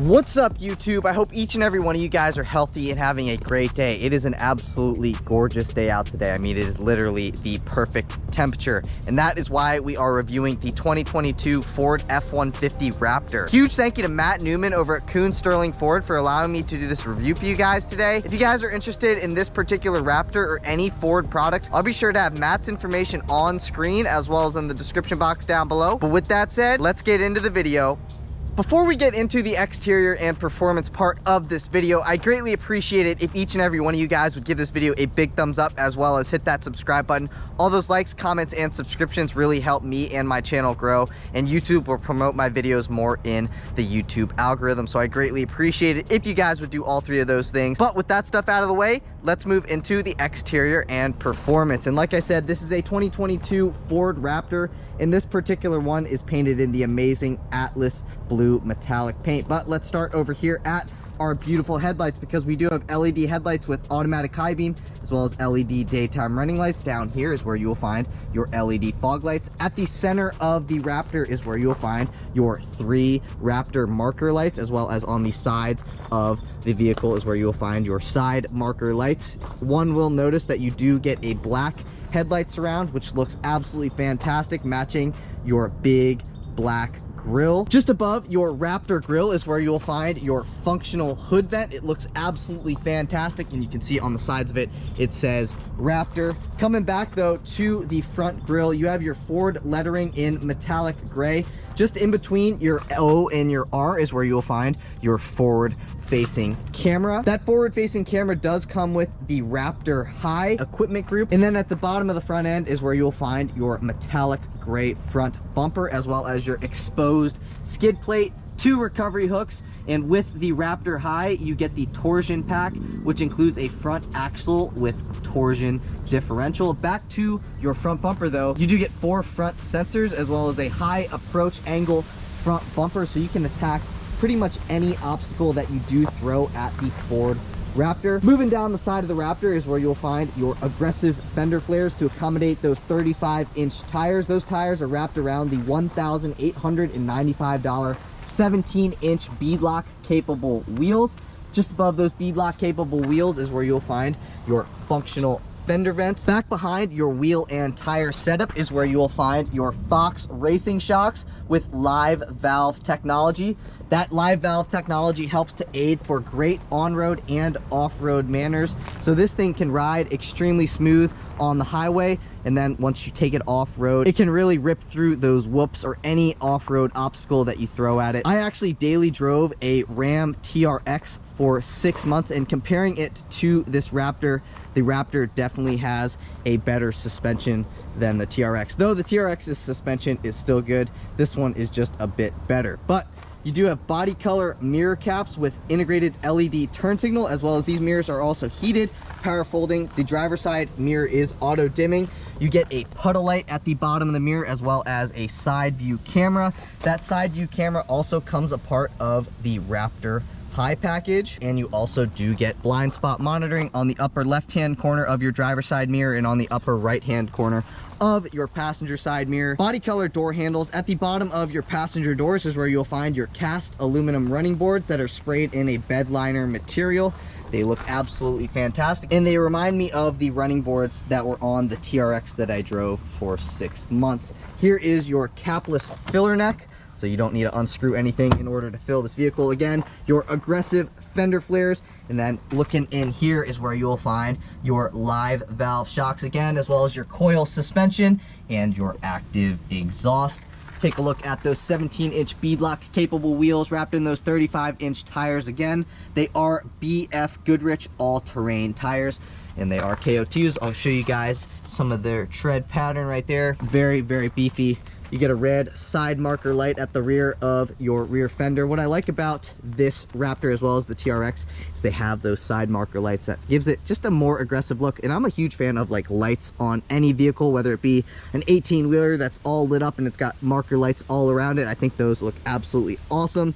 What's up, YouTube? I hope each and every one of you guys are healthy and having a great day. It is an absolutely gorgeous day out today. I mean, it is literally the perfect temperature, and that is why we are reviewing the 2022 Ford F-150 Raptor. Huge thank you to Matt Newman over at Koons Sterling Ford for allowing me to do this review for you guys today. If you guys are interested in this particular Raptor or any Ford product, I'll be sure to have Matt's information on screen as well as in the description box down below. But with that said, let's get into the video. Before we get into the exterior and performance part of this video, I'd greatly appreciate it if each and every one of you guys would give this video a big thumbs up, as well as hit that subscribe button. All those likes, comments, and subscriptions really help me and my channel grow, and YouTube will promote my videos more in the YouTube algorithm. So I greatly appreciate it if you guys would do all three of those things. But with that stuff out of the way, let's move into the exterior and performance. And like I said, this is a 2022 Ford Raptor, and this particular one is painted in the amazing Atlas blue metallic paint. But let's start over here at our beautiful headlights, because we do have LED headlights with automatic high beam as well as LED daytime running lights. Down here is where you will find your LED fog lights. At the center of the Raptor is where you will find your 3 Raptor marker lights, as well as on the sides of the vehicle is where you will find your side marker lights. One will notice that you do get a black headlight surround, which looks absolutely fantastic, matching your big black grille. Just above your Raptor grille is where you'll find your functional hood vent. It looks absolutely fantastic, and you can see on the sides of it, it says Raptor. Coming back though to the front grille, you have your Ford lettering in metallic gray. Just in between your O and your R is where you will find your forward facing camera. That forward facing camera does come with the Raptor High equipment group. And then at the bottom of the front end is where you'll find your metallic gray front bumper, as well as your exposed skid plate, 2 recovery hooks. And with the Raptor High, you get the torsion pack, which includes a front axle with torsion differential. Back to your front bumper though, you do get 4 front sensors, as well as a high approach angle front bumper, so you can attack pretty much any obstacle that you do throw at the Ford Raptor. Moving down the side of the Raptor is where you'll find your aggressive fender flares to accommodate those 35-inch tires. Those tires are wrapped around the $1,895 17-inch beadlock capable wheels. Just above those beadlock capable wheels is where you'll find your functional fender vents. Back behind your wheel and tire setup is where you will find your Fox racing shocks with live valve technology. That live valve technology helps to aid for great on-road and off-road manners. So this thing can ride extremely smooth on the highway, and then once you take it off-road, it can really rip through those whoops or any off-road obstacle that you throw at it. I actually daily drove a Ram TRX for 6 months, and comparing it to this Raptor, the Raptor definitely has a better suspension than the TRX. Though the TRX's suspension is still good, this one is just a bit better. But you do have body color mirror caps with integrated LED turn signal, as well as these mirrors are also heated, power folding. The driver's side mirror is auto dimming. You get a puddle light at the bottom of the mirror, as well as a side view camera. That side view camera also comes a part of the Raptor High package, and you also do get blind spot monitoring on the upper left hand corner of your driver's side mirror and on the upper right hand corner of your passenger side mirror. Body color door handles. At the bottom of your passenger doors is where you'll find your cast aluminum running boards that are sprayed in a bed liner material. They look absolutely fantastic, and they remind me of the running boards that were on the TRX that I drove for 6 months. Here is your capless filler neck, so you don't need to unscrew anything in order to fill this vehicle. Again, your aggressive fender flares, and then looking in here is where you'll find your live valve shocks again, as well as your coil suspension and your active exhaust. Take a look at those 17-inch beadlock capable wheels wrapped in those 35-inch tires. Again, they are BF Goodrich all-terrain tires, and they are KO2s. I'll show you guys some of their tread pattern right there. Very, very beefy. You get a red side marker light at the rear of your rear fender. What I like about this Raptor, as well as the TRX, is they have those side marker lights that gives it just a more aggressive look. And I'm a huge fan of like lights on any vehicle, whether it be an 18-wheeler that's all lit up and it's got marker lights all around it. I think those look absolutely awesome.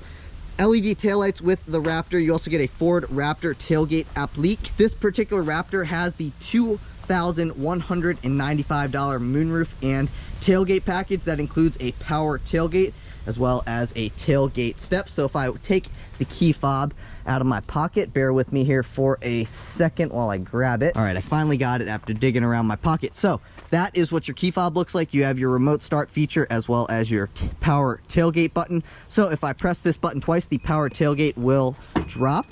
LED taillights with the Raptor. You also get a Ford Raptor tailgate applique. This particular Raptor has the $2,195 moonroof and tailgate package that includes a power tailgate. as well as a tailgate step. So if I take the key fob out of my pocket, bear with me here for a second while I grab it. All right, I finally got it after digging around my pocket. So that is what your key fob looks like. You have your remote start feature as well as your power tailgate button. So if I press this button twice, the power tailgate will drop.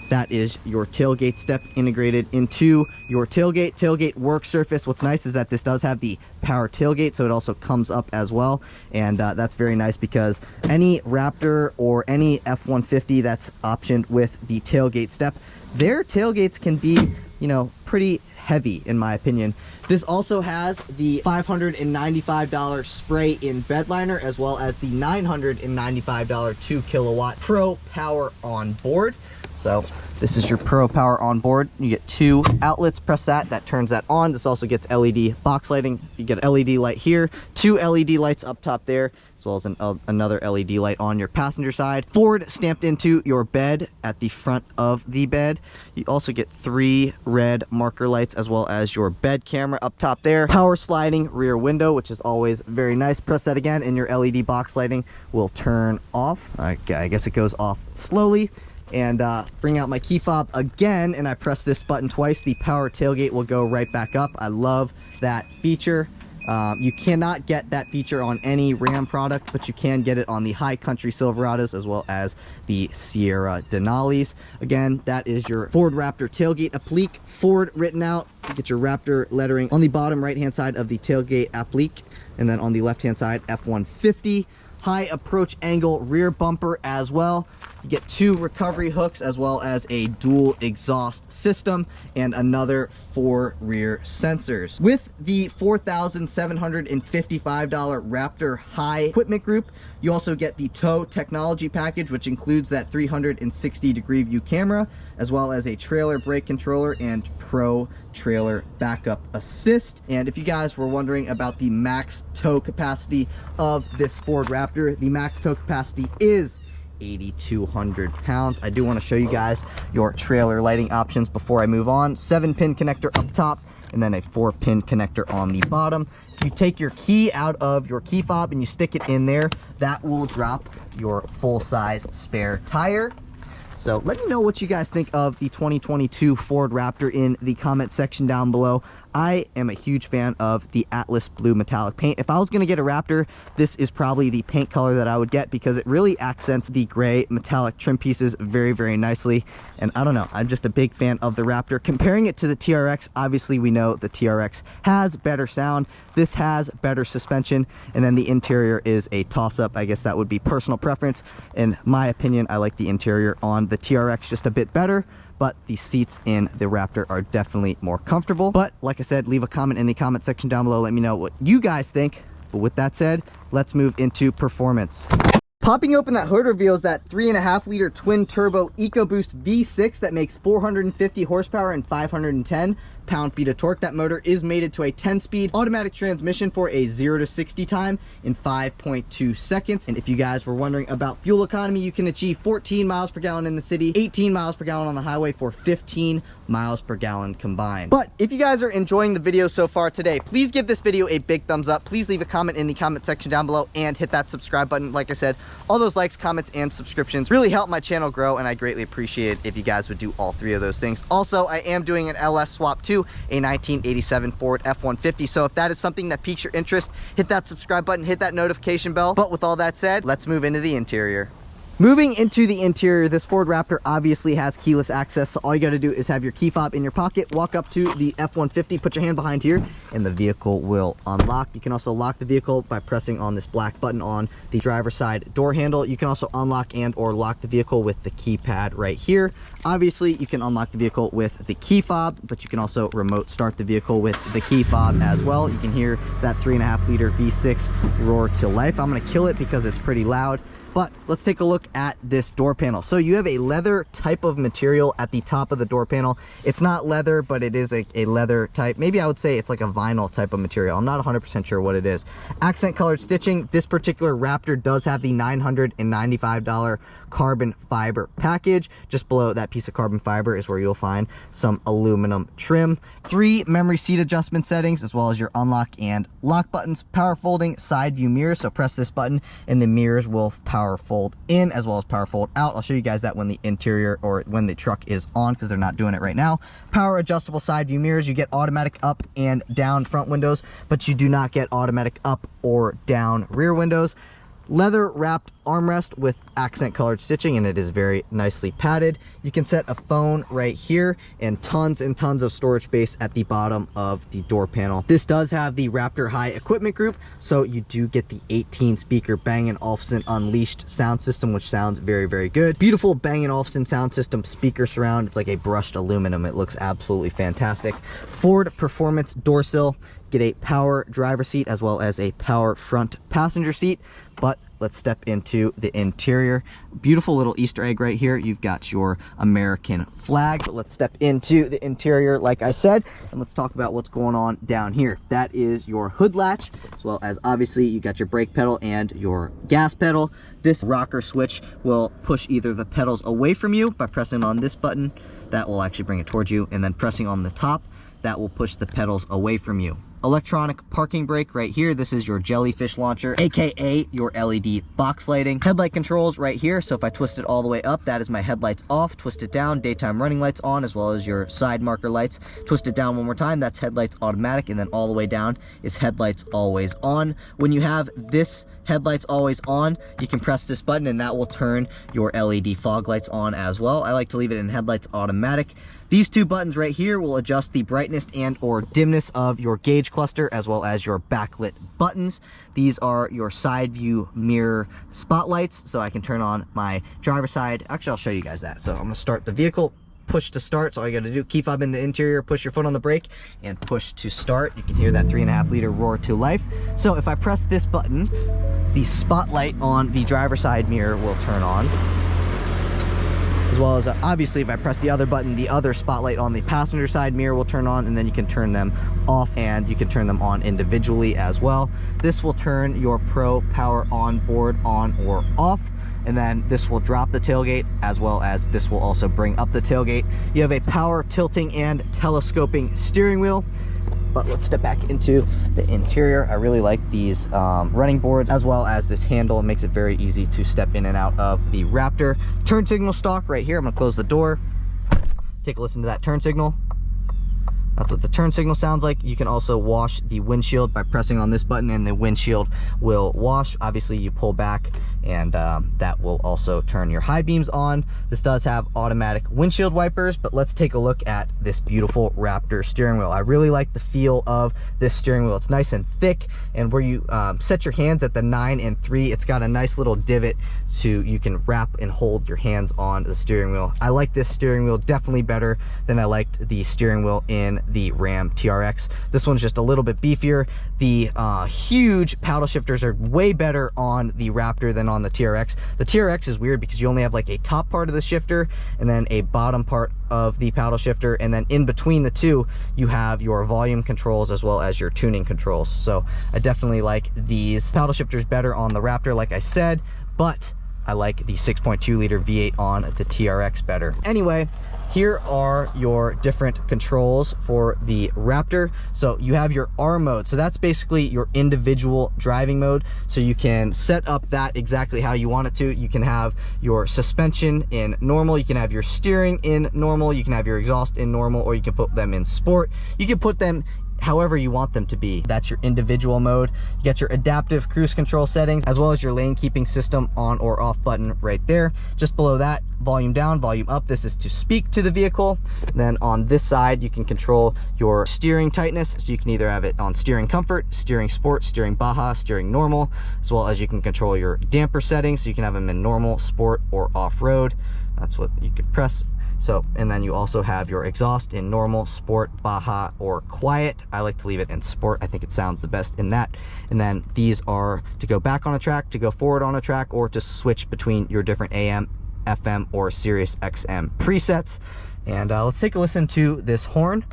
That is your tailgate step integrated into your tailgate work surface. What's nice is that this does have the power tailgate, so it also comes up as well, and that's very nice because any Raptor or any F-150 that's optioned with the tailgate step, their tailgates can be, you know, pretty heavy in my opinion. This also has the $595 spray in bed liner as well as the $995 2 kilowatt Pro Power on board. So this is your Pro Power on board. You get 2 outlets. Press that turns that on. This also gets LED box lighting. You get an LED light here, 2 LED lights up top there, as well as another LED light on your passenger side. Ford stamped into your bed at the front of the bed. You also get 3 red marker lights as well as your bed camera up top there. Power sliding rear window, which is always very nice. Press that again and your LED box lighting will turn off. I guess it goes off slowly. And bring out my key fob again, and I press this button twice, the power tailgate will go right back up. I love that feature. You cannot get that feature on any Ram product, but you can get it on the High Country Silverados as well as the Sierra Denali's. Again, that is your Ford Raptor tailgate applique, Ford written out. You get your Raptor lettering on the bottom right hand side of the tailgate applique, and then on the left hand side F-150. High approach angle rear bumper as well. You get 2 recovery hooks as well as a dual exhaust system and another 4 rear sensors. With the $4,755 Raptor High equipment group, you also get the tow technology package, which includes that 360-degree view camera, as well as a trailer brake controller and Pro trailer backup assist. And if you guys were wondering about the max tow capacity of this Ford Raptor, the max tow capacity is 8,200 pounds. I do want to show you guys your trailer lighting options before I move on. 7-pin connector up top and then a 4-pin connector on the bottom. If you take your key out of your key fob and you stick it in there, that will drop your full-size spare tire. So let me know what you guys think of the 2022 Ford Raptor in the comment section down below. I am a huge fan of the Atlas Blue metallic paint. If I was going to get a Raptor, this is probably the paint color that I would get because it really accents the gray metallic trim pieces very, very nicely. And I don't know, I'm just a big fan of the Raptor. Comparing it to the TRX, obviously we know the TRX has better sound. This has better suspension, and then the interior is a toss-up. I guess that would be personal preference. In my opinion, I like the interior on the TRX just a bit better, but the seats in the Raptor are definitely more comfortable. But like I said, leave a comment in the comment section down below. Let me know what you guys think. But with that said, let's move into performance. Popping open that hood reveals that 3.5 liter twin turbo EcoBoost V6 that makes 450 horsepower and 510 pound-feet of torque. That motor is mated to a 10-speed automatic transmission for a 0 to 60 time in 5.2 seconds. And if you guys were wondering about fuel economy, you can achieve 14 miles per gallon in the city, 18 miles per gallon on the highway for 15 miles per gallon combined. But if you guys are enjoying the video so far today, please give this video a big thumbs up. Please leave a comment in the comment section down below and hit that subscribe button. Like I said, all those likes, comments, and subscriptions really help my channel grow, and I greatly appreciate it if you guys would do all 3 of those things. Also, I am doing an LS swap too, a 1987 Ford F-150. So if that is something that piques your interest, hit that subscribe button, hit that notification bell. But with all that said, let's move into the interior. Moving into the interior, this Ford Raptor obviously has keyless access, so all you got to do is have your key fob in your pocket, walk up to the F-150, put your hand behind here, and the vehicle will unlock. You can also lock the vehicle by pressing on this black button on the driver's side door handle. You can also unlock and or lock the vehicle with the keypad right here. Obviously, you can unlock the vehicle with the key fob, but you can also remote start the vehicle with the key fob as well. You can hear that 3.5 liter V6 roar to life. I'm going to kill it because it's pretty loud. But let's take a look at this door panel. So you have a leather type of material at the top of the door panel. It's not leather, but it is a leather type. Maybe I would say it's like a vinyl type of material. I'm not 100% sure what it is. Accent colored stitching. This particular Raptor does have the $995 carbon fiber package. Just below that piece of carbon fiber is where you'll find some aluminum trim. 3 memory seat adjustment settings, as well as your unlock and lock buttons. Power folding side view mirrors, so press this button and the mirrors will power fold in as well as power fold out. I'll show you guys that when the interior or when the truck is on, because they're not doing it right now. Power adjustable side view mirrors. You get automatic up and down front windows, but you do not get automatic up or down rear windows. Leather wrapped armrest with accent colored stitching, and it is very nicely padded. You can set a phone right here, and tons of storage space at the bottom of the door panel. This does have the Raptor high equipment group, so you do get the 18 speaker Bang & Olufsen Unleashed sound system, which sounds very good. Beautiful Bang & Olufsen sound system speaker surround. It's like a brushed aluminum. It looks absolutely fantastic. Ford Performance door sill. Get a power driver seat as well as a power front passenger seat. But let's step into the interior. Beautiful little Easter egg right here. You've got your American flag. But let's step into the interior, like I said, and let's talk about what's going on down here. That is your hood latch, as well as obviously you got your brake pedal and your gas pedal. This rocker switch will push either the pedals away from you by pressing on this button. That will actually bring it towards you, and then pressing on the top, that will push the pedals away from you. Electronic parking brake right here. This is your jellyfish launcher, aka your LED box lighting. Headlight controls right here. So if I twist it all the way up, that is my headlights off. Twist it down, daytime running lights on, as well as your side marker lights. Twist it down one more time, that's headlights automatic, and then all the way down is headlights always on. When you have this headlights always on, you can press this button and that will turn your LED fog lights on as well. I like to leave it in headlights automatic. These 2 buttons right here will adjust the brightness and or dimness of your gauge cluster, as well as your backlit buttons. These are your side view mirror spotlights, so I can turn on my driver's side. Actually, I'll show you guys that. So I'm gonna start the vehicle, push to start. So all you gotta do, key fob in the interior, push your foot on the brake, and push to start. You can hear that 3.5 liter roar to life. So if I press this button, the spotlight on the driver's side mirror will turn on. As well as obviously if I press the other button, the other spotlight on the passenger side mirror will turn on, and then you can turn them off and you can turn them on individually as well. This will turn your Pro Power Onboard on or off, and then this will drop the tailgate, as well as this will also bring up the tailgate. You have a power tilting and telescoping steering wheel. But let's step back into the interior. I really like these running boards, as well as this handle. It makes it very easy to step in and out of the Raptor. Turn signal stalk right here. I'm gonna close the door. Take a listen to that turn signal. That's what the turn signal sounds like. You can also wash the windshield by pressing on this button, and the windshield will wash. Obviously you pull back, and that will also turn your high beams on. This does have automatic windshield wipers, but let's take a look at this beautiful Raptor steering wheel. I really like the feel of this steering wheel. It's nice and thick, and where you set your hands at the 9 and 3, it's got a nice little divot so you can wrap and hold your hands on the steering wheel. I like this steering wheel definitely better than I liked the steering wheel in the Ram TRX. This one's just a little bit beefier. The huge paddle shifters are way better on the Raptor than on the TRX. The TRX is weird because you only have like a top part of the shifter and then a bottom part of the paddle shifter, and then in between the two you have your volume controls as well as your tuning controls. So I definitely like these paddle shifters better on the Raptor, like I said, but I like the 6.2 liter V8 on the TRX better. Anyway, here are your different controls for the Raptor. So you have your R mode. So that's basically your individual driving mode. So you can set up that exactly how you want it to. You can have your suspension in normal. You can have your steering in normal. You can have your exhaust in normal, or you can put them in sport. You can put them however you want them to be. That's your individual mode. You get your adaptive cruise control settings, as well as your lane keeping system on or off button right there. Just below that, volume down, volume up. This is to speak to the vehicle. And then on this side, you can control your steering tightness. So you can either have it on steering comfort, steering sport, steering Baja, steering normal, as well as you can control your damper settings. So you can have them in normal, sport, or off-road. That's what you can press. So, and then you also have your exhaust in normal, sport, Baja, or quiet. I like to leave it in sport. I think it sounds the best in that. And then these are to go back on a track, to go forward on a track, or to switch between your different AM, FM, or Sirius XM presets. And let's take a listen to this horn.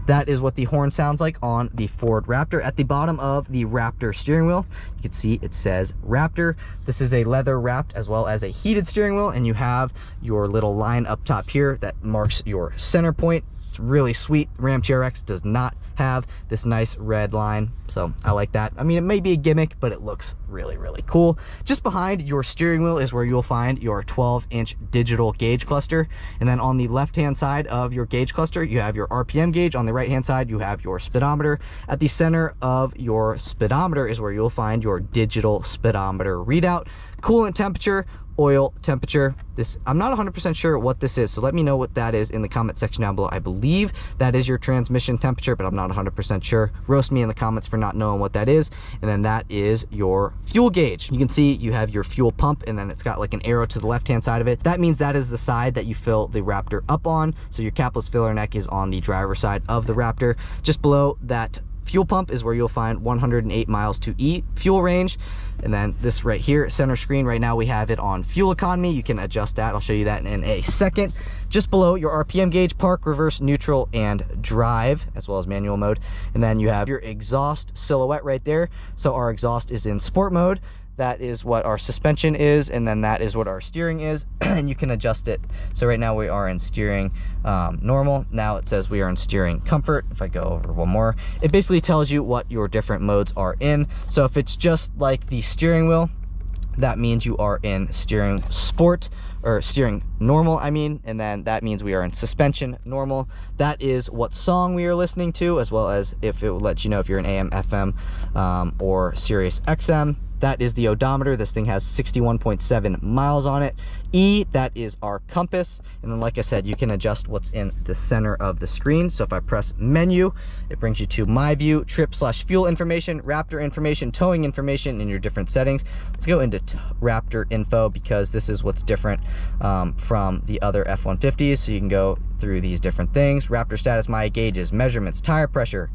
That is what the horn sounds like on the Ford Raptor. At the bottom of the Raptor steering wheel, you can see it says Raptor. This is a leather wrapped as well as a heated steering wheel, and you have your little line up top here that marks your center point. It's really sweet. Ram TRX does not have this nice red line, so I like that. I mean, it may be a gimmick, but it looks really, really cool. Just behind your steering wheel is where you'll find your 12-inch digital gauge cluster, and then on the left-hand side of your gauge cluster, you have your RPM gauge. On the right-hand side, you have your speedometer. At the center of your speedometer is where you'll find your digital speedometer readout, coolant temperature, oil temperature. This, I'm not 100% sure what this is, so let me know what that is in the comment section down below. I believe that is your transmission temperature, but I'm not 100% sure. Roast me in the comments for not knowing what that is. And then that is your fuel gauge. You can see you have your fuel pump, and then it's got like an arrow to the left hand side of it. That means that is the side that you fill the Raptor up on. So your capless filler neck is on the driver's side of the Raptor. Just below that fuel pump is where you'll find 108 miles to E fuel range. And then this right here, center screen, right now we have it on fuel economy. You can adjust that. I'll show you that in a second. Just below your RPM gauge, park, reverse, neutral, and drive, as well as manual mode. And then you have your exhaust silhouette right there. So our exhaust is in sport mode. That is what our suspension is, and then that is what our steering is, and you can adjust it. So right now we are in steering normal. Now it says we are in steering comfort. If I go over one more, it basically tells you what your different modes are in. So if it's just like the steering wheel, that means you are in steering sport, or steering normal, I mean, and then that means we are in suspension normal. That is what song we are listening to, as well as if it will let you know if you're in AM, FM, or Sirius XM. That is the odometer. This thing has 61.7 miles on it. E, that is our compass. And then, like I said, you can adjust what's in the center of the screen. So if I press menu, it brings you to my view, trip/fuel information, Raptor information, towing information, in your different settings. Let's go into Raptor info, because this is what's different from the other F-150s. So you can go through these different things. Raptor status, my gauges, measurements, tire pressure,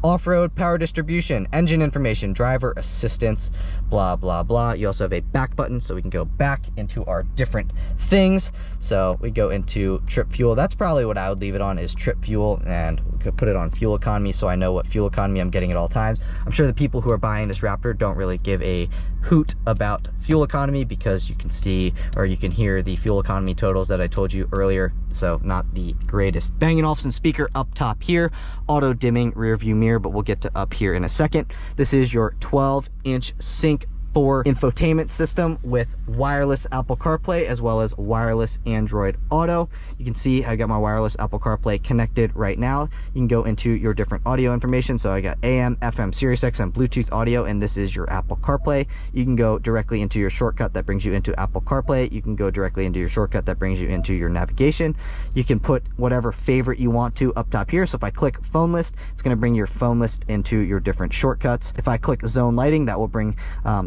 off-road, power distribution, engine information, driver assistance, blah blah blah. You also have a back button, so we can go back into our different things. So we go into trip fuel. That's probably what I would leave it on, is trip fuel, and we could put it on fuel economy so I know what fuel economy I'm getting at all times. I'm sure the people who are buying this Raptor don't really give a hoot about fuel economy, because you can see, or you can hear, the fuel economy totals that I told you earlier. So not the greatest. Bang & Olufsen speaker up top here, auto dimming rear view mirror, but we'll get to up here in a second. This is your 12-inch Sync 4 infotainment system with wireless Apple CarPlay as well as wireless Android Auto. You can see I got my wireless Apple CarPlay connected right now. You can go into your different audio information. So I got AM, FM, Sirius XM, Bluetooth audio, and this is your Apple CarPlay. You can go directly into your shortcut that brings you into Apple CarPlay. You can go directly into your shortcut that brings you into your navigation. You can put whatever favorite you want to up top here. So if I click phone list, it's going to bring your phone list into your different shortcuts. If I click zone lighting, that will bring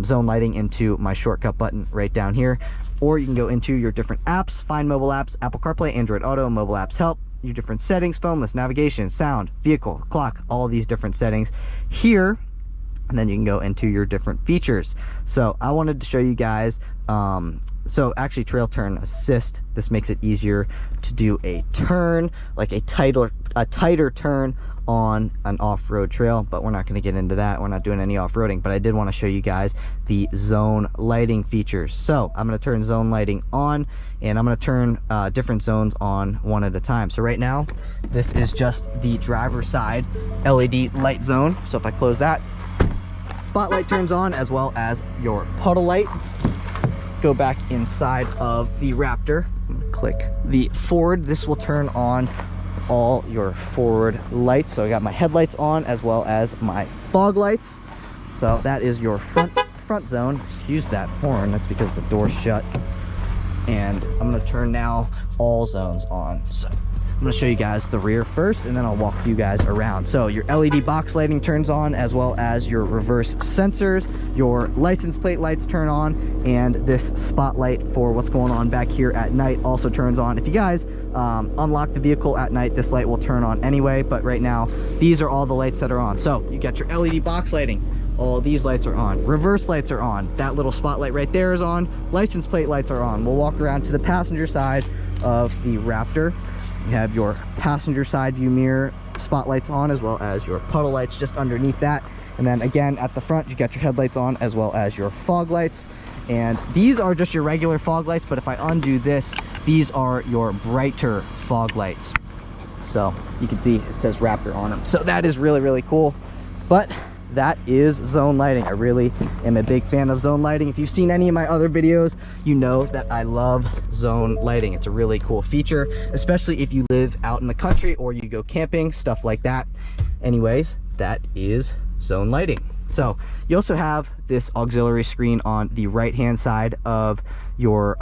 zone lighting into my shortcut button right down here. Or you can go into your different apps, find mobile apps, Apple CarPlay, Android Auto, mobile apps help, your different settings, phone list, navigation, sound, vehicle, clock, all of these different settings here. And then you can go into your different features. So I wanted to show you guys, so actually trail turn assist, this makes it easier to do a turn, like a tighter turn on an off-road trail, but we're not going to get into that. We're not doing any off-roading, but I did want to show you guys the zone lighting features. So I'm going to turn zone lighting on, and I'm going to turn different zones on one at a time. So right now, this is just the driver's side LED light zone. So if I close that, spotlight turns on, as well as your puddle light. Go back inside of the Raptor, I'm going to click the Ford. This will turn on all your forward lights. So I got my headlights on, as well as my fog lights. So that is your front zone. Excuse that horn, that's because the door's shut. And I'm going to turn now all zones on. So I'm going to show you guys the rear first, and then I'll walk you guys around. So your LED box lighting turns on, as well as your reverse sensors. Your license plate lights turn on, and this spotlight for what's going on back here at night also turns on. If you guys unlock the vehicle at night, this light will turn on anyway, but right now these are all the lights that are on. So you got your LED box lighting, all these lights are on, reverse lights are on, that little spotlight right there is on, license plate lights are on. We'll walk around to the passenger side of the Raptor. You have your passenger side view mirror spotlights on, as well as your puddle lights just underneath that. And then again, at the front, you got your headlights on, as well as your fog lights. And these are just your regular fog lights, but if I undo this, these are your brighter fog lights. So you can see it says Raptor on them. So that is really, really cool. But that is zone lighting. I really am a big fan of zone lighting. If you've seen any of my other videos, you know that I love zone lighting. It's a really cool feature, especially if you live out in the country or you go camping, stuff like that. Anyways, that is zone lighting. So you also have this auxiliary screen on the right hand side of your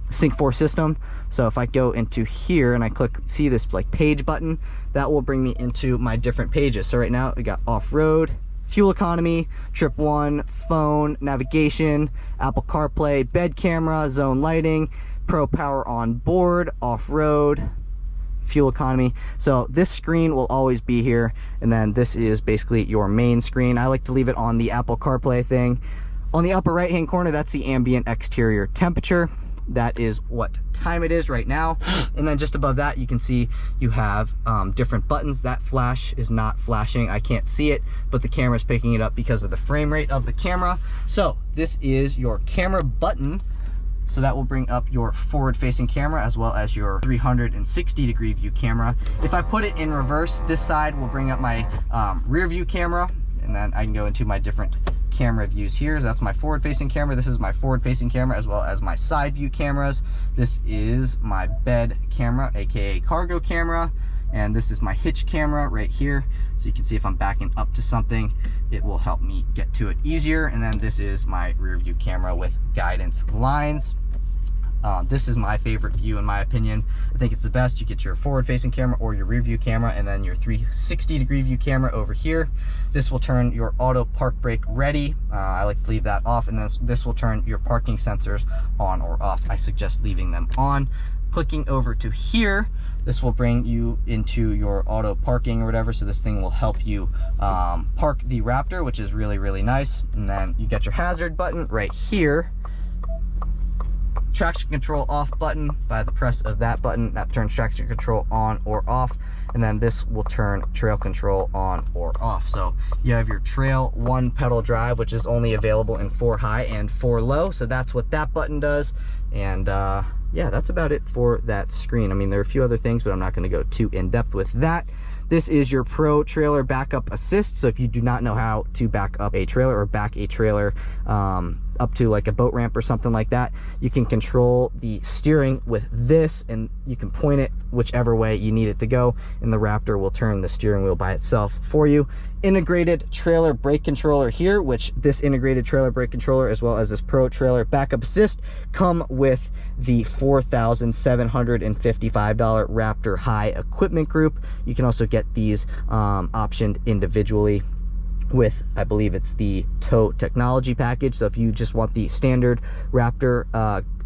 Sync 4 system. So if I go into here and I click, see this like page button, that will bring me into my different pages. So right now we got off-road, fuel economy, trip 1, phone, navigation, Apple CarPlay, bed camera, zone lighting, pro power on board, off-road, fuel economy. So this screen will always be here, and then this is basically your main screen. I like to leave it on the Apple CarPlay thing. On the upper right hand corner, that's the ambient exterior temperature. That is what time it is right now. And then just above that, you can see you have different buttons. That flash is not flashing, I can't see it, but the camera is picking it up because of the frame rate of the camera. So this is your camera button. So that will bring up your forward-facing camera, as well as your 360-degree view camera. If I put it in reverse, this side will bring up my rear view camera, and then I can go into my different camera views here. So that's my forward-facing camera. This is my forward-facing camera, as well as my side view cameras. This is my bed camera, aka cargo camera, and this is my hitch camera right here. So you can see if I'm backing up to something, it will help me get to it easier. And then this is my rear view camera with guidance lines. This is my favorite view, in my opinion. I think it's the best. You get your forward-facing camera or your rear view camera, and then your 360-degree view camera over here. This will turn your auto park brake ready. I like to leave that off, and then this will turn your parking sensors on or off. I suggest leaving them on. Clicking over to here, this will bring you into your auto parking or whatever. So this thing will help you park the Raptor, which is really, really nice. And then you got your hazard button right here. Traction control off button. By the press of that button, that turns traction control on or off. And then this will turn trail control on or off. So you have your trail 1 pedal drive, which is only available in 4 high and 4 low. So that's what that button does. And yeah, that's about it for that screen. I mean, there are a few other things, but I'm not going to go too in depth with that. This is your Pro Trailer Backup Assist. So if you do not know how to back up a trailer or back a trailer up to like a boat ramp or something like that, you can control the steering with this, and you can point it whichever way you need it to go, and the Raptor will turn the steering wheel by itself for you. Integrated trailer brake controller here, which this integrated trailer brake controller, as well as this Pro Trailer Backup Assist, come with the $4,755 Raptor High equipment group. You can also get these optioned individually with, I believe it's the tow technology package. So if you just want the standard Raptor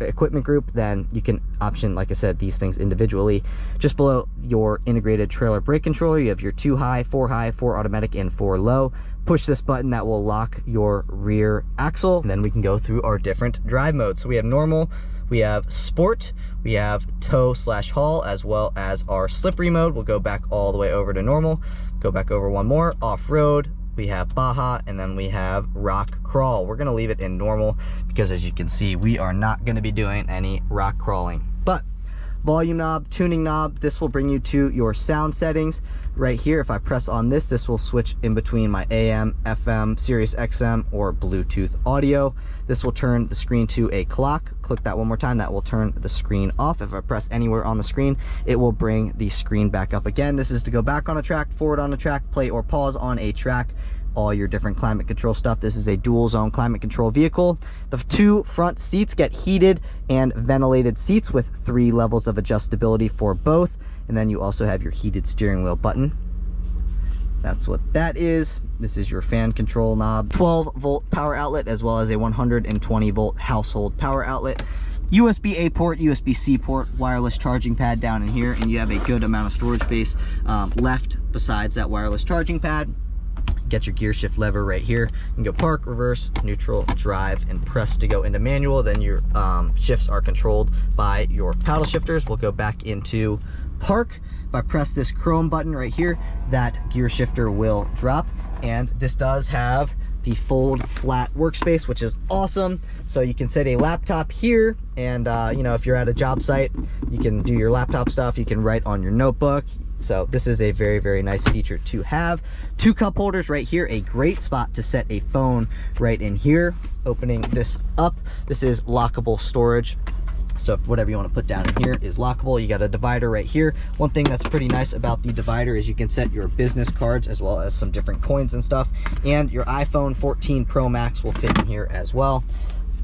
equipment group, then you can option, like I said, these things individually. Just below your integrated trailer brake controller, you have your 2 high, 4 high, 4 automatic, and 4 low. Push this button, that will lock your rear axle, and then we can go through our different drive modes. So we have normal, we have sport, we have tow/haul, as well as our slippery mode. We'll go back all the way over to normal, go back over one more, off-road, we have Baja, and then we have rock crawl. We're gonna leave it in normal because, as you can see, we are not gonna be doing any rock crawling. But volume knob, tuning knob, this will bring you to your sound settings. Right here, if I press on this, this will switch in between my AM, FM, Sirius XM, or Bluetooth audio. This will turn the screen to a clock. Click that one more time, that will turn the screen off. If I press anywhere on the screen, it will bring the screen back up again. This is to go back on a track, forward on a track, play or pause on a track, all your different climate control stuff. This is a dual zone climate control vehicle. The 2 front seats get heated and ventilated seats with 3 levels of adjustability for both. And then you also have your heated steering wheel button. That's what that is. This is your fan control knob. 12-volt power outlet, as well as a 120-volt household power outlet. USB-A port, USB-C port, wireless charging pad down in here, and you have a good amount of storage space left besides that wireless charging pad. Get your gear shift lever right here. You can go park, reverse, neutral, drive, and press to go into manual. Then your shifts are controlled by your paddle shifters. We'll go back into park. If I press this chrome button right here, that gear shifter will drop. And this does have the fold flat workspace, which is awesome. So you can set a laptop here, and you know, if you're at a job site, you can do your laptop stuff, you can write on your notebook. So this is a very, very nice feature to have. 2 cup holders right here, a great spot to set a phone right in here. Opening this up, this is lockable storage. So whatever you want to put down in here is lockable. You got a divider right here. One thing that's pretty nice about the divider is you can set your business cards as well as some different coins and stuff. And your iPhone 14 Pro Max will fit in here as well.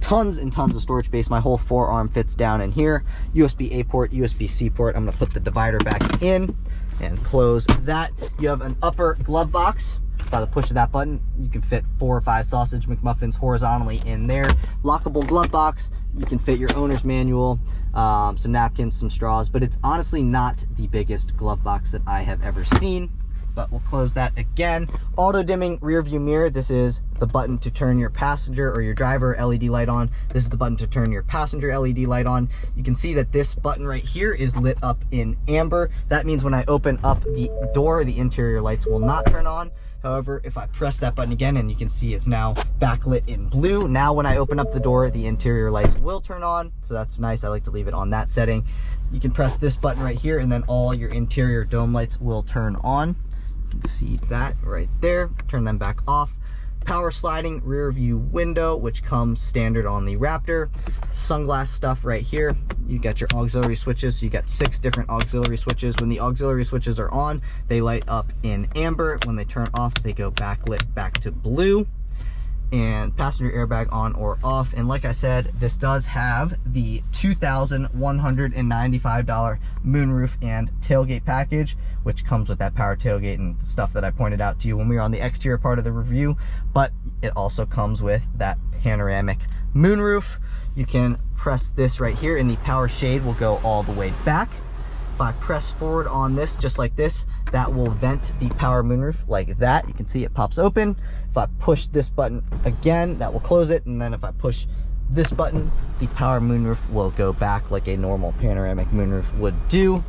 Tons and tons of storage space. My whole forearm fits down in here. USB-A port, USB-C port. I'm going to put the divider back in and close that. You have an upper glove box. By the push of that button, you can fit 4 or 5 sausage McMuffins horizontally in there. Lockable glove box. You can fit your owner's manual, some napkins, some straws, but it's honestly not the biggest glove box that I have ever seen. But we'll close that again. Auto dimming rear view mirror. This is the button to turn your passenger or your driver LED light on. This is the button to turn your passenger LED light on. You can see that this button right here is lit up in amber. That means when I open up the door, the interior lights will not turn on. However, if I press that button again, and you can see it's now backlit in blue. Now when I open up the door, the interior lights will turn on. So that's nice. I like to leave it on that setting. You can press this button right here, and then all your interior dome lights will turn on. You can see that right there. Turn them back off. Power sliding rear view window, which comes standard on the Raptor. Sunglass stuff right here. You got your auxiliary switches. So you got 6 different auxiliary switches. When the auxiliary switches are on, they light up in amber. When they turn off, they go backlit back to blue. And passenger airbag on or off. And like I said, this does have the $2,195 moonroof and tailgate package, which comes with that power tailgate and stuff that I pointed out to you when we were on the exterior part of the review. But it also comes with that panoramic moonroof. You can press this right here, and the power shade will go all the way back. If I press forward on this, just like this, that will vent the power moonroof like that. You can see it pops open. If I push this button again, that will close it. And then if I push this button, the power moonroof will go back like a normal panoramic moonroof would do.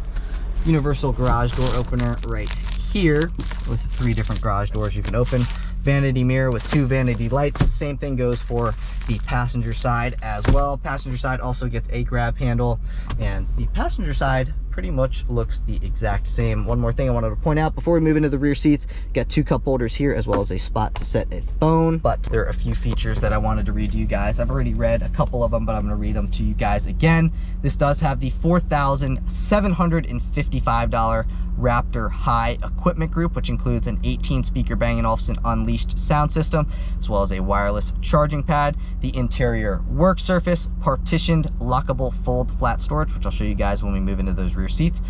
Universal garage door opener right here with 3 different garage doors you can open. Vanity mirror with 2 vanity lights. Same thing goes for the passenger side as well. Passenger side also gets a grab handle, and the passenger side pretty much looks the exact same. One more thing I wanted to point out before we move into the rear seats, got 2 cup holders here as well as a spot to set a phone. But there are a few features that I wanted to read to you guys. I've already read a couple of them, but I'm going to read them to you guys again. This does have the $4,755 Raptor High equipment group, which includes an 18 speaker Bang & Olufsen Unleashed sound system, as well as a wireless charging pad, the interior work surface, partitioned lockable fold flat storage, which I'll show you guys when we move into those rear seats,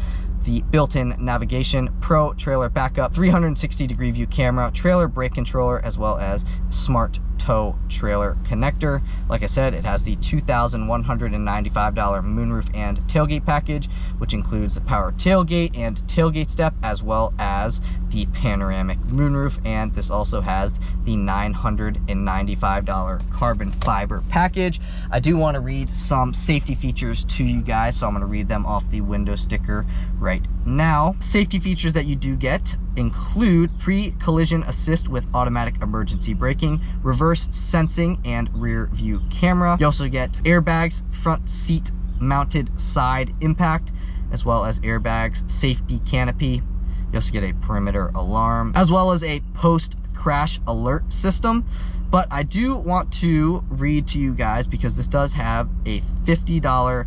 the built-in navigation, pro trailer backup, 360-degree view camera, trailer brake controller, as well as smart tow trailer connector. Like I said, it has the $2,195 moonroof and tailgate package, which includes the power tailgate and tailgate step, as well as the panoramic moonroof. And this also has the $995 carbon fiber package. I do want to read some safety features to you guys, so I'm going to read them off the window sticker right now. Safety features that you do get include pre-collision assist with automatic emergency braking, reverse sensing, and rear view camera. You also get airbags, front seat mounted side impact, as well as airbags, safety canopy. You also get a perimeter alarm, as well as a post crash alert system. But I do want to read to you guys, because this does have a $50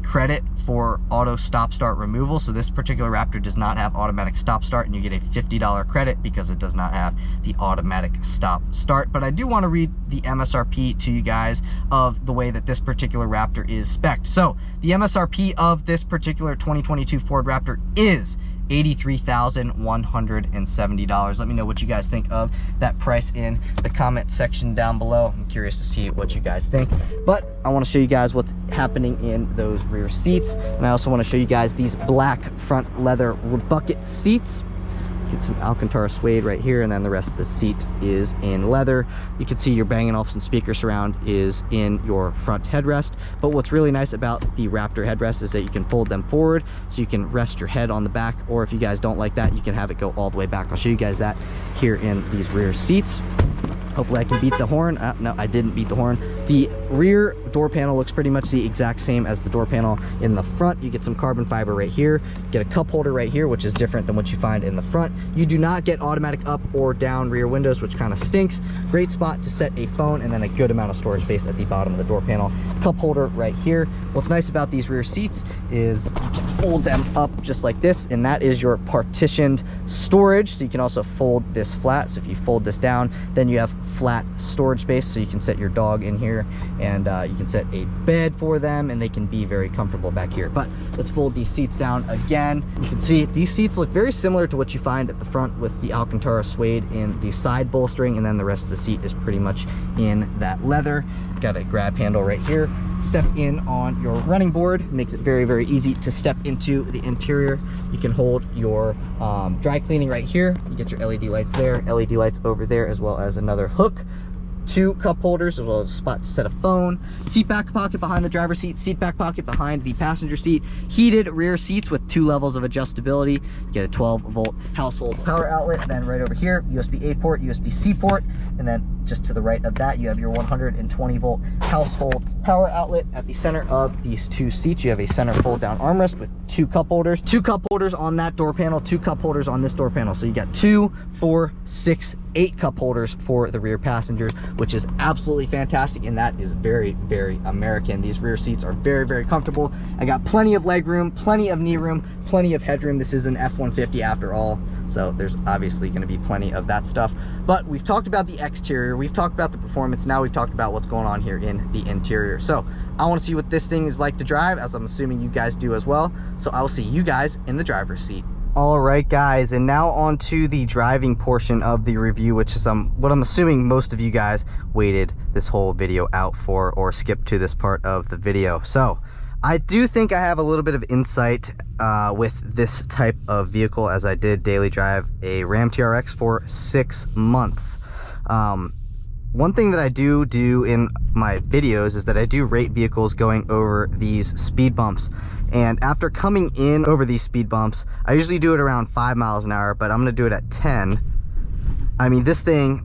credit for auto stop start removal. So this particular Raptor does not have automatic stop start, and you get a $50 credit because it does not have the automatic stop start. But I do want to read the MSRP to you guys of the way that this particular Raptor is spec'd. So the MSRP of this particular 2022 Ford Raptor is $83,170. Let me know what you guys think of that price in the comment section down below. I'm curious to see what you guys think. But I want to show you guys what's happening in those rear seats. And I also want to show you guys these black front leather bucket seats. Get some Alcantara suede right here, and then the rest of the seat is in leather. You can see your Bang & Olufsen speaker surround is in your front headrest. But what's really nice about the Raptor headrest is that you can fold them forward, so you can rest your head on the back, or if you guys don't like that, you can have it go all the way back. I'll show you guys that here in these rear seats. Hopefully I can beat the horn. No, I didn't beat the horn. The rear door panel looks pretty much the exact same as the door panel in the front. You get some carbon fiber right here. Get a cup holder right here, which is different than what you find in the front. You do not get automatic up or down rear windows, which kind of stinks. Great spot to set a phone, and then a good amount of storage space at the bottom of the door panel. Cup holder right here. What's nice about these rear seats is you can fold them up just like this, and that is your partitioned storage. So you can also fold this flat. So if you fold this down, then you have flat storage space, so you can set your dog in here, and you can set a bed for them, and they can be very comfortable back here. But let's fold these seats down again. You can see these seats look very similar to what you find at the front with the Alcantara suede in the side bolstering, and then the rest of the seat is pretty much in that leather. Got a grab handle right here. Step in on your running board. Makes it very, very easy to step into the interior. You can hold your dry cleaning right here. You get your LED lights there, LED lights over there, as well as another hook. 2 cup holders, as well as a spot to set a phone. Seat back pocket behind the driver's seat, seat back pocket behind the passenger seat. Heated rear seats with 2 levels of adjustability. You get a 12-volt household power outlet. Then right over here, USB-A port, USB-C port, and then just to the right of that, you have your 120-volt household power outlet. At the center of these 2 seats, you have a center fold-down armrest with 2 cup holders. 2 cup holders on that door panel, 2 cup holders on this door panel. So you got 2, 4, 6, 8 cup holders for the rear passengers, which is absolutely fantastic, and that is very, very American. These rear seats are very, very comfortable. I got plenty of leg room, plenty of knee room, plenty of headroom. This is an F-150 after all, so there's obviously going to be plenty of that stuff. But we've talked about the exterior, we've talked about the performance, now we've talked about what's going on here in the interior. So I want to see what this thing is like to drive, as I'm assuming you guys do as well. So I will see you guys in the driver's seat. All right, guys, and now on to the driving portion of the review, which is what I'm assuming most of you guys waited this whole video out for, or skipped to this part of the video. So I do think I have a little bit of insight with this type of vehicle, as I did daily drive a Ram TRX for 6 months. One thing that I do in my videos is that I do rate vehicles going over these speed bumps. And after coming in over these speed bumps, I usually do it around 5 miles an hour, but I'm gonna do it at 10. I mean, this thing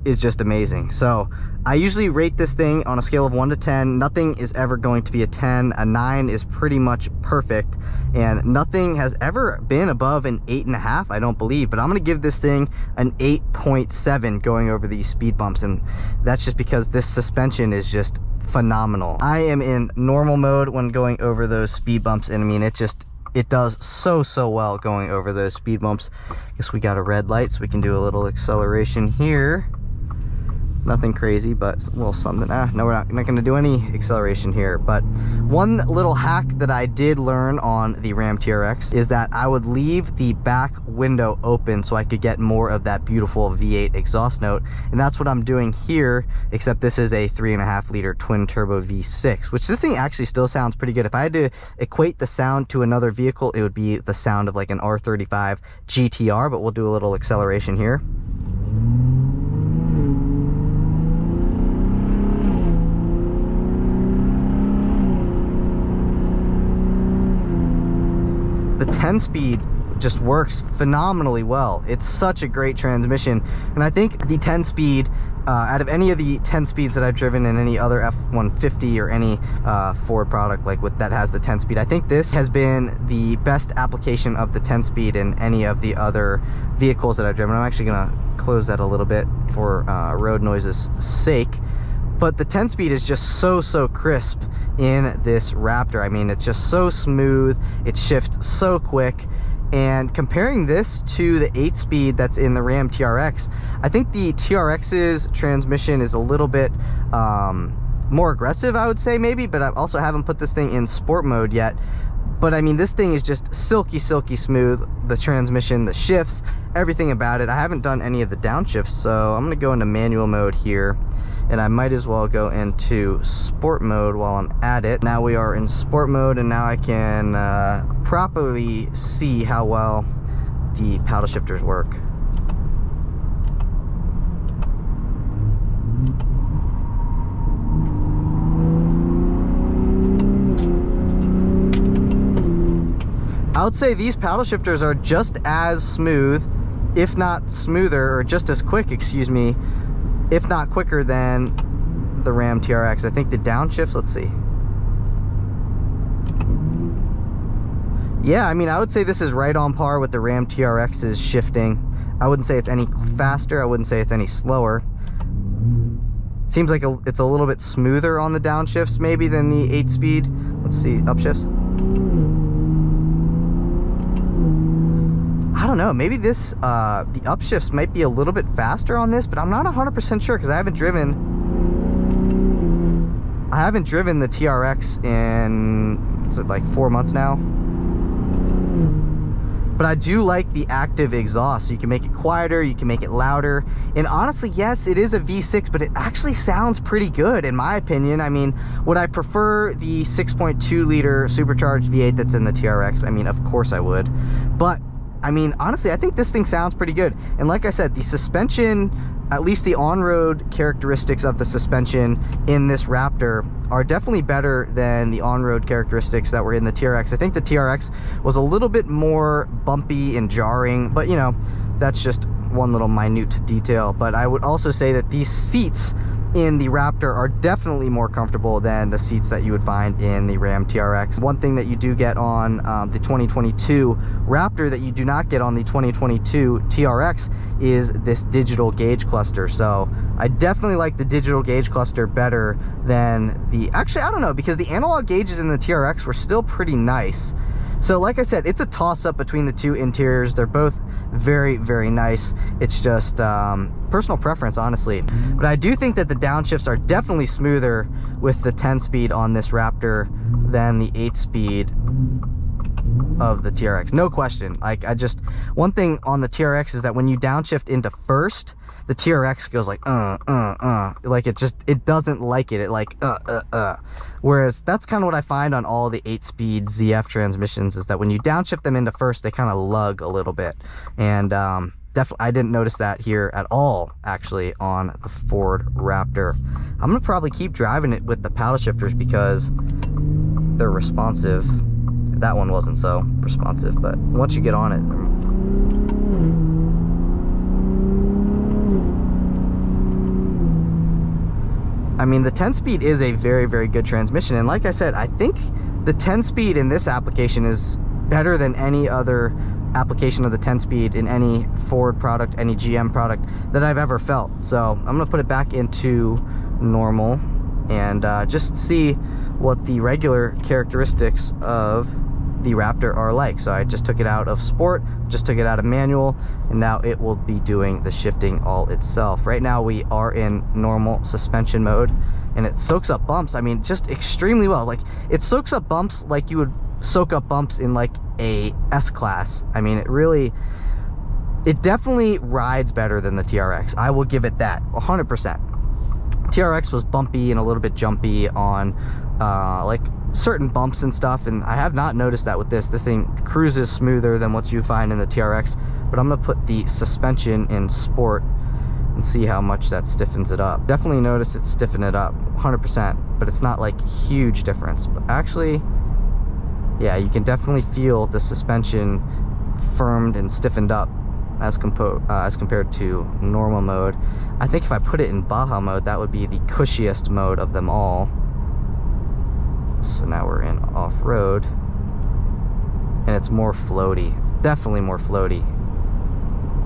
is just amazing. So I usually rate this thing on a scale of 1 to 10. Nothing is ever going to be a 10. A 9 is pretty much perfect, and nothing has ever been above an 8.5, I don't believe. But I'm gonna give this thing an 8.7 going over these speed bumps, and that's just because this suspension is just phenomenal. I am in normal mode when going over those speed bumps, and I mean, it does so well going over those speed bumps. Guess we got a red light, so we can do a little acceleration here. Nothing crazy, but a little something. No, we're not going to do any acceleration here. But one little hack that I did learn on the Ram TRX is that I would leave the back window open so I could get more of that beautiful V8 exhaust note. And that's what I'm doing here, except this is a 3.5 liter twin turbo V6, which this thing actually still sounds pretty good. If I had to equate the sound to another vehicle, it would be the sound of like an R35 GTR, but we'll do a little acceleration here. The 10-speed just works phenomenally well. It's such a great transmission, and I think the 10-speed, out of any of the 10 speeds that I've driven in any other F-150 or any Ford product that has the 10-speed, I think this has been the best application of the 10-speed in any of the other vehicles that I've driven. I'm actually gonna close that a little bit for road noises sake. But the 10-speed is just so crisp in this Raptor. I mean, it's just so smooth, it shifts so quick. And comparing this to the 8-speed that's in the Ram TRX, I think the TRX's transmission is a little bit more aggressive, I would say, maybe, but I also haven't put this thing in sport mode yet. But I mean, this thing is just silky smooth. The transmission, the shifts, everything about it. I haven't done any of the downshifts, so I'm gonna go into manual mode here, and I might as well go into sport mode while I'm at it. Now we are in sport mode, and now I can properly see how well the paddle shifters work. I would say these paddle shifters are just as smooth, if not smoother, or just as quick, excuse me, if not quicker than the Ram TRX. I think the downshifts, let's see. Yeah, I mean, I would say this is right on par with the Ram TRX's shifting. I wouldn't say it's any faster. I wouldn't say it's any slower. Seems like it's a little bit smoother on the downshifts maybe than the 8-speed. Let's see, upshifts. I don't know, maybe this, the upshifts might be a little bit faster on this, but I'm not 100% sure because I haven't driven the TRX in, is it like 4 months now? But I do like the active exhaust. So you can make it quieter, you can make it louder. And honestly, yes, it is a V6, but it actually sounds pretty good in my opinion. I mean, would I prefer the 6.2 liter supercharged V8 that's in the TRX? I mean, of course I would. But I mean, honestly, I think this thing sounds pretty good. And like I said, the suspension, at least the on-road characteristics of the suspension in this Raptor are definitely better than the on-road characteristics that were in the TRX. I think the TRX was a little bit more bumpy and jarring, but you know, that's just one little minute detail. But I would also say that these seats in the Raptor are definitely more comfortable than the seats that you would find in the Ram TRX. One thing that you do get on the 2022 Raptor that you do not get on the 2022 TRX is this digital gauge cluster. So I definitely like the digital gauge cluster better than the, actually I don't know, because the analog gauges in the TRX were still pretty nice. So like I said, it's a toss-up between the two interiors. They're both very, very nice. It's just personal preference, honestly. But I do think that the downshifts are definitely smoother with the 10-speed on this Raptor than the 8-speed of the TRX. No question. Like, one thing on the TRX is that when you downshift into first, the TRX goes like like it doesn't like it. It like whereas that's kind of what I find on all the 8-speed ZF transmissions, is that when you downshift them into first, they kind of lug a little bit. And definitely I didn't notice that here at all actually on the Ford Raptor. I'm gonna probably keep driving it with the paddle shifters because they're responsive. That one wasn't so responsive, but once you get on it, I mean, the 10-speed is a very, very good transmission. And like I said, I think the 10-speed in this application is better than any other application of the 10-speed in any Ford product, any GM product that I've ever felt. So I'm going to put it back into normal and just see what the regular characteristics of the Raptor are like. So I just took it out of sport, just took it out of manual, and now it will be doing the shifting all itself. Right now we are in normal suspension mode, and it soaks up bumps, I mean, just extremely well. Like, it soaks up bumps like you would soak up bumps in like a S-Class. I mean, it definitely rides better than the TRX. I will give it that 100%. TRX was bumpy and a little bit jumpy on like certain bumps and stuff, and I have not noticed that with this. This thing cruises smoother than what you find in the TRX. But I'm gonna put the suspension in sport and see how much that stiffens it up. Definitely notice it stiffened it up 100%, but it's not like huge difference. But actually, yeah, you can definitely feel the suspension firmed and stiffened up as compared to normal mode. I think if I put it in Baja mode, that would be the cushiest mode of them all. So now we're in off-road, and it's more floaty. It's definitely more floaty.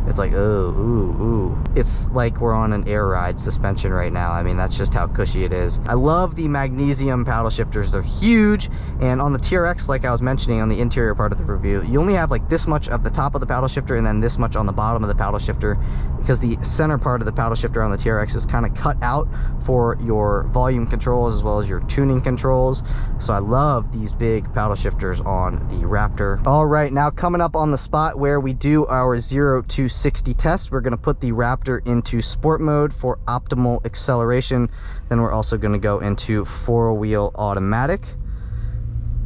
It's like, ooh. It's like we're on an air ride suspension right now. I mean, that's just how cushy it is. I love the magnesium paddle shifters. They're huge. And on the TRX, like I was mentioning on the interior part of the review, you only have like this much of the top of the paddle shifter and then this much on the bottom of the paddle shifter, because the center part of the paddle shifter on the TRX is kind of cut out for your volume controls as well as your tuning controls. So I love these big paddle shifters on the Raptor. All right, now coming up on the spot where we do our 0 to 60 test, we're going to put the Raptor into sport mode for optimal acceleration. Then we're also going to go into 4-wheel automatic.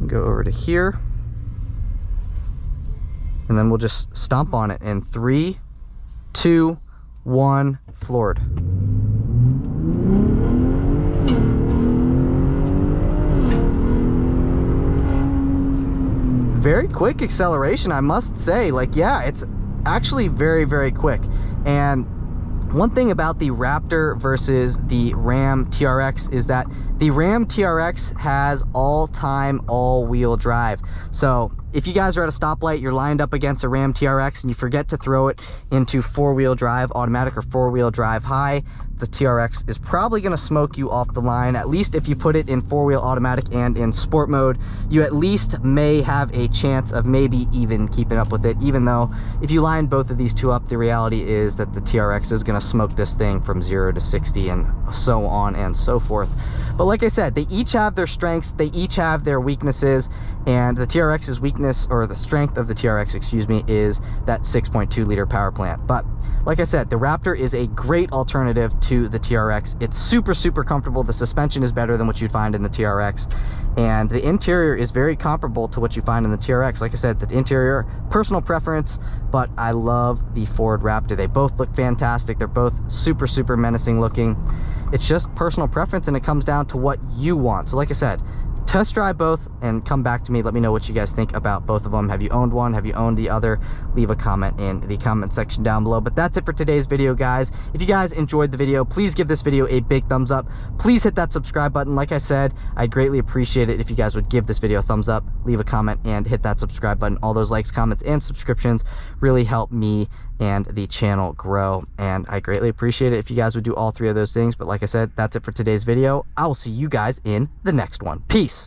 Go over to here. and then we'll just stomp on it in 3, 2, 1, floored. Very quick acceleration, I must say. Like, yeah, it's actually very, very quick. And one thing about the Raptor versus the Ram TRX is that the Ram TRX has all-time all-wheel drive. So if you guys are at a stoplight, you're lined up against a Ram TRX and you forget to throw it into four-wheel drive automatic or four-wheel drive high, the TRX is probably going to smoke you off the line. At least if you put it in four-wheel automatic and in sport mode, you at least may have a chance of maybe even keeping up with it, even though if you line both of these two up, the reality is that the TRX is going to smoke this thing from 0 to 60 and so on and so forth. But like I said, they each have their strengths, they each have their weaknesses, and the TRX's weakness, or the strength of the TRX, excuse me, is that 6.2 liter power plant. But like I said, the Raptor is a great alternative to the TRX. It's super, super comfortable. The suspension is better than what you'd find in the TRX, and the interior is very comparable to what you find in the TRX. Like I said, the interior, personal preference, but I love the Ford Raptor. They both look fantastic. They're both super, super menacing looking. It's just personal preference, and it comes down to what you want. So like I said, test drive both and come back to me. Let me know what you guys think about both of them. Have you owned one? Have you owned the other? Leave a comment in the comment section down below. But that's it for today's video, guys. If you guys enjoyed the video, please give this video a big thumbs up. Please hit that subscribe button. Like I said, I'd greatly appreciate it if you guys would give this video a thumbs up, leave a comment, and hit that subscribe button. All those likes, comments, and subscriptions really help me and the channel grow, and I greatly appreciate it if you guys would do all three of those things. But like I said, that's it for today's video. I will see you guys in the next one. Peace.